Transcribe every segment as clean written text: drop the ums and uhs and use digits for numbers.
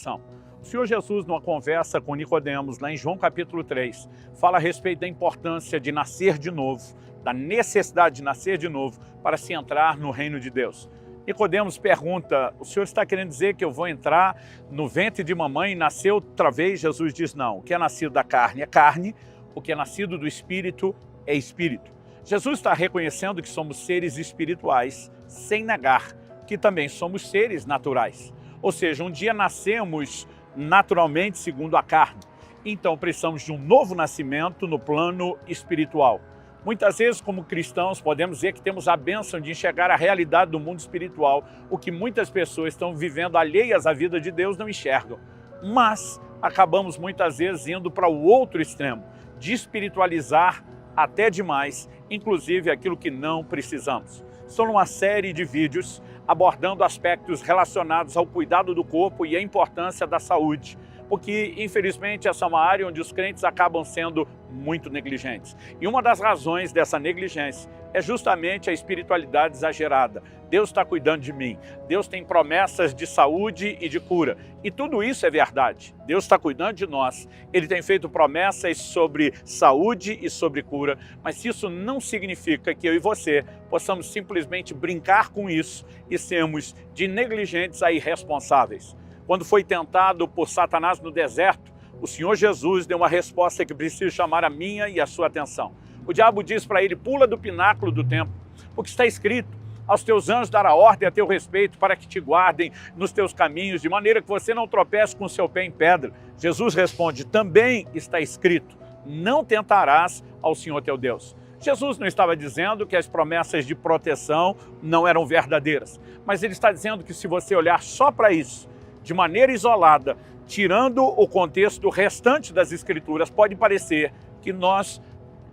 O Senhor Jesus, numa conversa com Nicodemos, lá em João capítulo 3, fala a respeito da importância de nascer de novo, da necessidade de nascer de novo para se entrar no reino de Deus. Nicodemos pergunta, o Senhor está querendo dizer que eu vou entrar no ventre de mamãe e nascer outra vez? Jesus diz não, o que é nascido da carne é carne, o que é nascido do Espírito é Espírito. Jesus está reconhecendo que somos seres espirituais, sem negar que também somos seres naturais. Ou seja, um dia nascemos naturalmente segundo a carne. Então precisamos de um novo nascimento no plano espiritual. Muitas vezes, como cristãos, podemos dizer que temos a bênção de enxergar a realidade do mundo espiritual, o que muitas pessoas estão vivendo alheias à vida de Deus não enxergam. Mas acabamos muitas vezes indo para o outro extremo, de espiritualizar até demais, inclusive aquilo que não precisamos. Estou numa série de vídeos abordando aspectos relacionados ao cuidado do corpo e a importância da saúde, porque infelizmente essa é uma área onde os crentes acabam sendo muito negligentes. E uma das razões dessa negligência é justamente a espiritualidade exagerada. Deus está cuidando de mim, Deus tem promessas de saúde e de cura. E tudo isso é verdade, Deus está cuidando de nós, Ele tem feito promessas sobre saúde e sobre cura, mas isso não significa que eu e você possamos simplesmente brincar com isso e sermos de negligentes a irresponsáveis. Quando foi tentado por Satanás no deserto, o Senhor Jesus deu uma resposta que precisa chamar a minha e a sua atenção. O diabo diz para ele, pula do pináculo do templo, porque está escrito, aos teus anjos dará ordem a teu respeito para que te guardem nos teus caminhos, de maneira que você não tropece com o seu pé em pedra. Jesus responde, também está escrito, não tentarás ao Senhor teu Deus. Jesus não estava dizendo que as promessas de proteção não eram verdadeiras, mas ele está dizendo que se você olhar só para isso, de maneira isolada, tirando o contexto do restante das Escrituras, pode parecer que nós,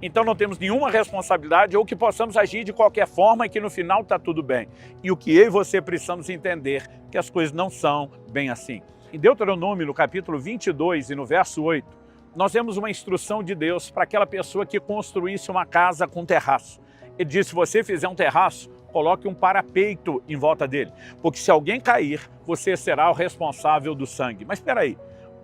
então, não temos nenhuma responsabilidade ou que possamos agir de qualquer forma e que no final está tudo bem. E o que eu e você precisamos entender que as coisas não são bem assim. Em Deuteronômio, no capítulo 22 e no verso 8, nós vemos uma instrução de Deus para aquela pessoa que construísse uma casa com terraço. Ele disse, se você fizer um terraço, coloque um parapeito em volta dele, porque se alguém cair, você será o responsável do sangue. Mas espera aí,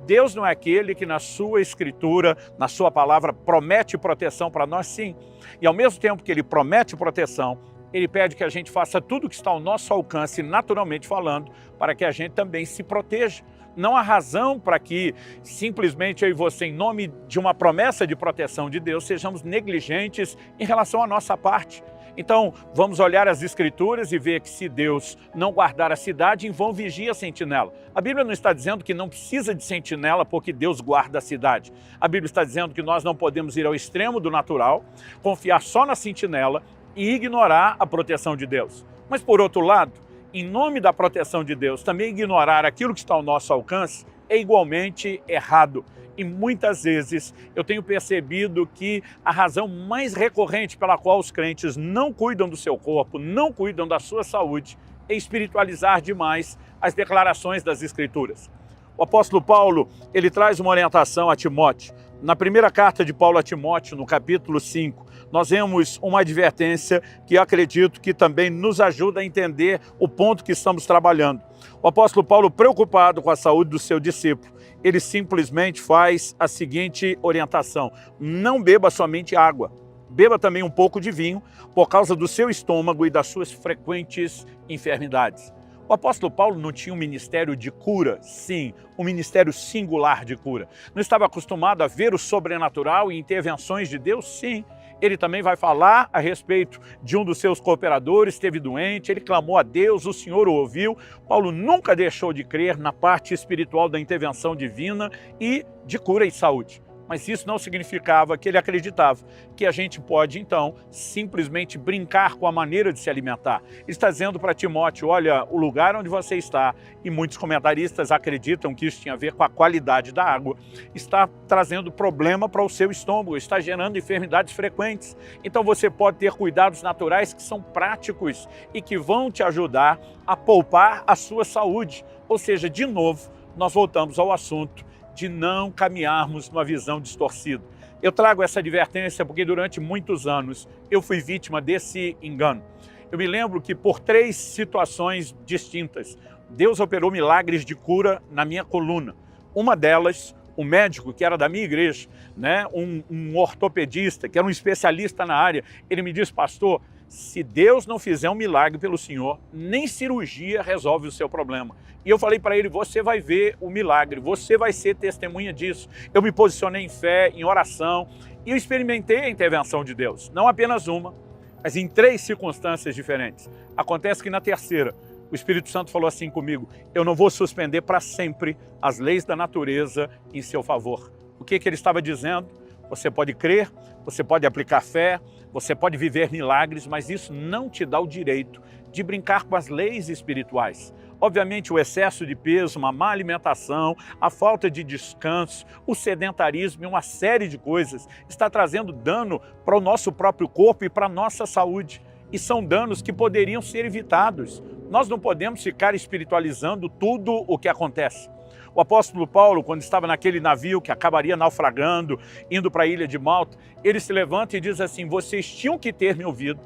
Deus não é aquele que na sua escritura, na sua palavra, promete proteção para nós? Sim. E ao mesmo tempo que ele promete proteção, ele pede que a gente faça tudo o que está ao nosso alcance, naturalmente falando, para que a gente também se proteja. Não há razão para que simplesmente eu e você, em nome de uma promessa de proteção de Deus, sejamos negligentes em relação à nossa parte. Então, vamos olhar as Escrituras e ver que se Deus não guardar a cidade, em vão vigia a sentinela. A Bíblia não está dizendo que não precisa de sentinela porque Deus guarda a cidade. A Bíblia está dizendo que nós não podemos ir ao extremo do natural, confiar só na sentinela e ignorar a proteção de Deus. Mas, por outro lado, em nome da proteção de Deus, também ignorar aquilo que está ao nosso alcance é igualmente errado. E muitas vezes eu tenho percebido que a razão mais recorrente pela qual os crentes não cuidam do seu corpo, não cuidam da sua saúde, é espiritualizar demais as declarações das Escrituras. O apóstolo Paulo, ele traz uma orientação a Timóteo. Na primeira carta de Paulo a Timóteo, no capítulo 5, nós vemos uma advertência que eu acredito que também nos ajuda a entender o ponto que estamos trabalhando. O apóstolo Paulo, preocupado com a saúde do seu discípulo, ele simplesmente faz a seguinte orientação, não beba somente água, beba também um pouco de vinho por causa do seu estômago e das suas frequentes enfermidades. O apóstolo Paulo não tinha um ministério de cura? Sim, um ministério singular de cura. Não estava acostumado a ver o sobrenatural e intervenções de Deus? Sim. Ele também vai falar a respeito de um dos seus cooperadores, esteve doente, ele clamou a Deus, o Senhor o ouviu. Paulo nunca deixou de crer na parte espiritual da intervenção divina e de cura e saúde. Mas isso não significava que ele acreditava que a gente pode, então, simplesmente brincar com a maneira de se alimentar. Ele está dizendo para Timóteo, olha, o lugar onde você está, e muitos comentaristas acreditam que isso tinha a ver com a qualidade da água, está trazendo problema para o seu estômago, está gerando enfermidades frequentes. Então você pode ter cuidados naturais que são práticos e que vão te ajudar a poupar a sua saúde. Ou seja, de novo, nós voltamos ao assunto de não caminharmos numa visão distorcida. Eu trago essa advertência porque durante muitos anos eu fui vítima desse engano. Eu me lembro que por 3 situações distintas, Deus operou milagres de cura na minha coluna. Uma delas, um médico que era da minha igreja, né, um ortopedista, que era um especialista na área, ele me disse: pastor, se Deus não fizer um milagre pelo senhor, nem cirurgia resolve o seu problema. E eu falei para ele: você vai ver o milagre, você vai ser testemunha disso. Eu me posicionei em fé, em oração, e eu experimentei a intervenção de Deus. Não apenas uma, mas em 3 circunstâncias diferentes. Acontece que na terceira, o Espírito Santo falou assim comigo: eu não vou suspender para sempre as leis da natureza em seu favor. O que ele estava dizendo? Você pode crer, você pode aplicar fé, você pode viver milagres, mas isso não te dá o direito de brincar com as leis espirituais. Obviamente, o excesso de peso, uma má alimentação, a falta de descanso, o sedentarismo e uma série de coisas está trazendo dano para o nosso próprio corpo e para a nossa saúde. E são danos que poderiam ser evitados. Nós não podemos ficar espiritualizando tudo o que acontece. O apóstolo Paulo, quando estava naquele navio que acabaria naufragando, indo para a ilha de Malta, ele se levanta e diz assim: vocês tinham que ter me ouvido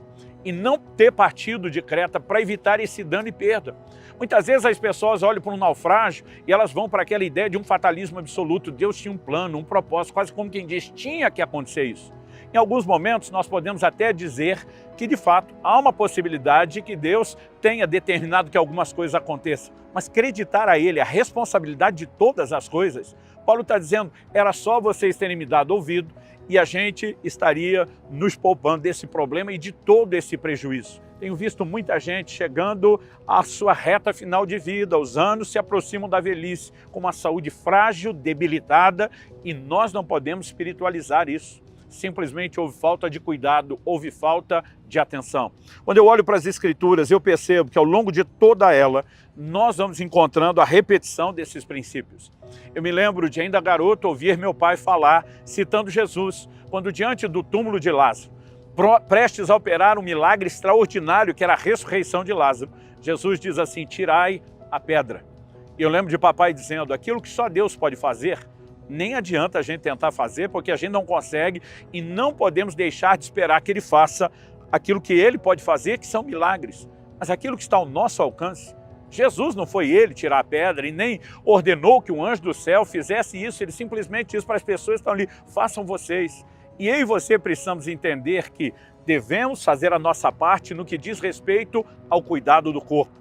e não ter partido de Creta para evitar esse dano e perda. Muitas vezes as pessoas olham para um naufrágio e elas vão para aquela ideia de um fatalismo absoluto. Deus tinha um plano, um propósito, quase como quem diz: tinha que acontecer isso. Em alguns momentos nós podemos até dizer que de fato há uma possibilidade de que Deus tenha determinado que algumas coisas aconteçam, mas acreditar a Ele a responsabilidade de todas as coisas, Paulo está dizendo: era só vocês terem me dado ouvido e a gente estaria nos poupando desse problema e de todo esse prejuízo. Tenho visto muita gente chegando à sua reta final de vida, os anos se aproximam da velhice, com uma saúde frágil, debilitada, e nós não podemos espiritualizar isso. Simplesmente houve falta de cuidado, houve falta de atenção. Quando eu olho para as Escrituras, eu percebo que ao longo de toda ela, nós vamos encontrando a repetição desses princípios. Eu me lembro de, ainda garoto, ouvir meu pai falar, citando Jesus, quando diante do túmulo de Lázaro, prestes a operar um milagre extraordinário, que era a ressurreição de Lázaro, Jesus diz assim: tirai a pedra. E eu lembro de papai dizendo: aquilo que só Deus pode fazer, nem adianta a gente tentar fazer, porque a gente não consegue e não podemos deixar de esperar que Ele faça aquilo que Ele pode fazer, que são milagres. Mas aquilo que está ao nosso alcance, Jesus não foi Ele tirar a pedra e nem ordenou que um anjo do céu fizesse isso, Ele simplesmente disse para as pessoas que estão ali: façam vocês. E eu e você precisamos entender que devemos fazer a nossa parte no que diz respeito ao cuidado do corpo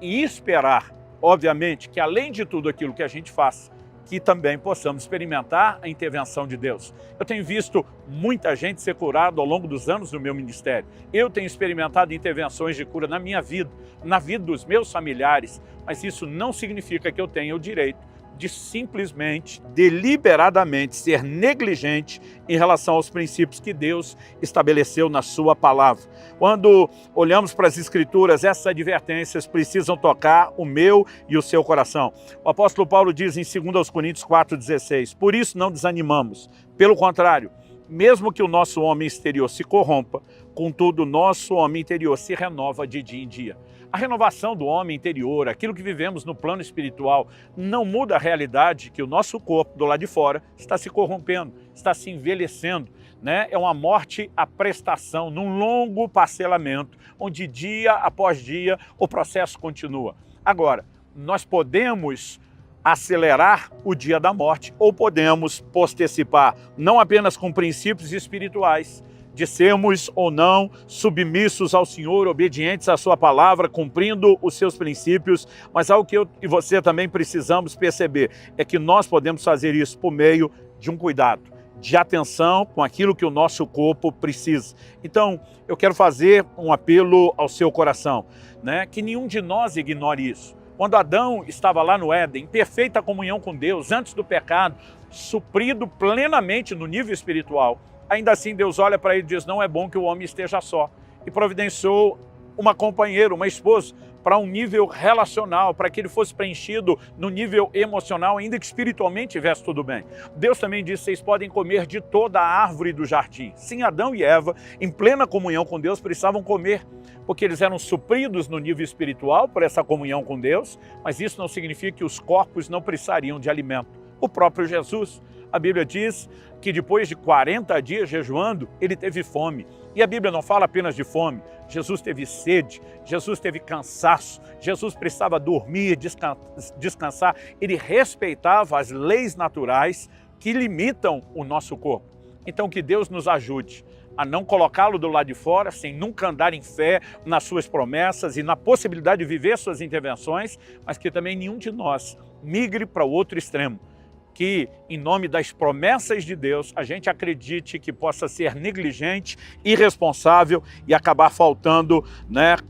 e esperar, obviamente, que além de tudo aquilo que a gente faz, que também possamos experimentar a intervenção de Deus. Eu tenho visto muita gente ser curada ao longo dos anos do meu ministério. Eu tenho experimentado intervenções de cura na minha vida, na vida dos meus familiares, mas isso não significa que eu tenha o direito de simplesmente, deliberadamente ser negligente em relação aos princípios que Deus estabeleceu na sua palavra. Quando olhamos para as Escrituras, essas advertências precisam tocar o meu e o seu coração. O apóstolo Paulo diz em 2 Coríntios 4,16, por isso não desanimamos, pelo contrário, mesmo que o nosso homem exterior se corrompa, contudo o nosso homem interior se renova de dia em dia. A renovação do homem interior, aquilo que vivemos no plano espiritual, não muda a realidade que o nosso corpo, do lado de fora, está se corrompendo, está se envelhecendo, né? É uma morte à prestação, num longo parcelamento, onde dia após dia o processo continua. Agora, nós podemos acelerar o dia da morte ou podemos postecipar, não apenas com princípios espirituais, de sermos ou não submissos ao Senhor, obedientes à sua palavra, cumprindo os seus princípios, mas algo que eu e você também precisamos perceber é que nós podemos fazer isso por meio de um cuidado, de atenção com aquilo que o nosso corpo precisa. Então, eu quero fazer um apelo ao seu coração, né? Que nenhum de nós ignore isso. Quando Adão estava lá no Éden, em perfeita comunhão com Deus, antes do pecado, suprido plenamente no nível espiritual, ainda assim Deus olha para ele e diz: não é bom que o homem esteja só. E providenciou uma companheira, uma esposa, para um nível relacional, para que ele fosse preenchido no nível emocional, ainda que espiritualmente estivesse tudo bem. Deus também disse: vocês podem comer de toda a árvore do jardim. Sim, Adão e Eva, em plena comunhão com Deus, precisavam comer, porque eles eram supridos no nível espiritual por essa comunhão com Deus, mas isso não significa que os corpos não precisariam de alimento. O próprio Jesus, A Bíblia diz que depois de 40 dias jejuando, ele teve fome. E a Bíblia não fala apenas de fome. Jesus teve sede, Jesus teve cansaço, Jesus precisava dormir, descansar. Ele respeitava as leis naturais que limitam o nosso corpo. Então que Deus nos ajude a não colocá-lo do lado de fora, sem nunca andar em fé nas suas promessas e na possibilidade de viver suas intervenções, mas que também nenhum de nós migre para o outro extremo. Que, em nome das promessas de Deus, a gente acredite que possa ser negligente, irresponsável e acabar faltando,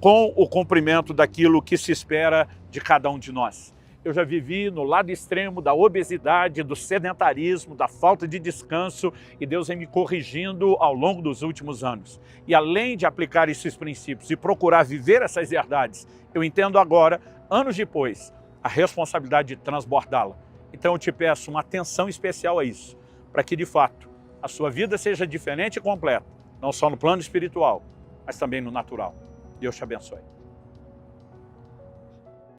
com o cumprimento daquilo que se espera de cada um de nós. Eu já vivi no lado extremo da obesidade, do sedentarismo, da falta de descanso, e Deus vem me corrigindo ao longo dos últimos anos. E além de aplicar esses princípios e procurar viver essas verdades, eu entendo agora, anos depois, a responsabilidade de transbordá-la. Então eu te peço uma atenção especial a isso, para que de fato a sua vida seja diferente e completa, não só no plano espiritual, mas também no natural. Deus te abençoe.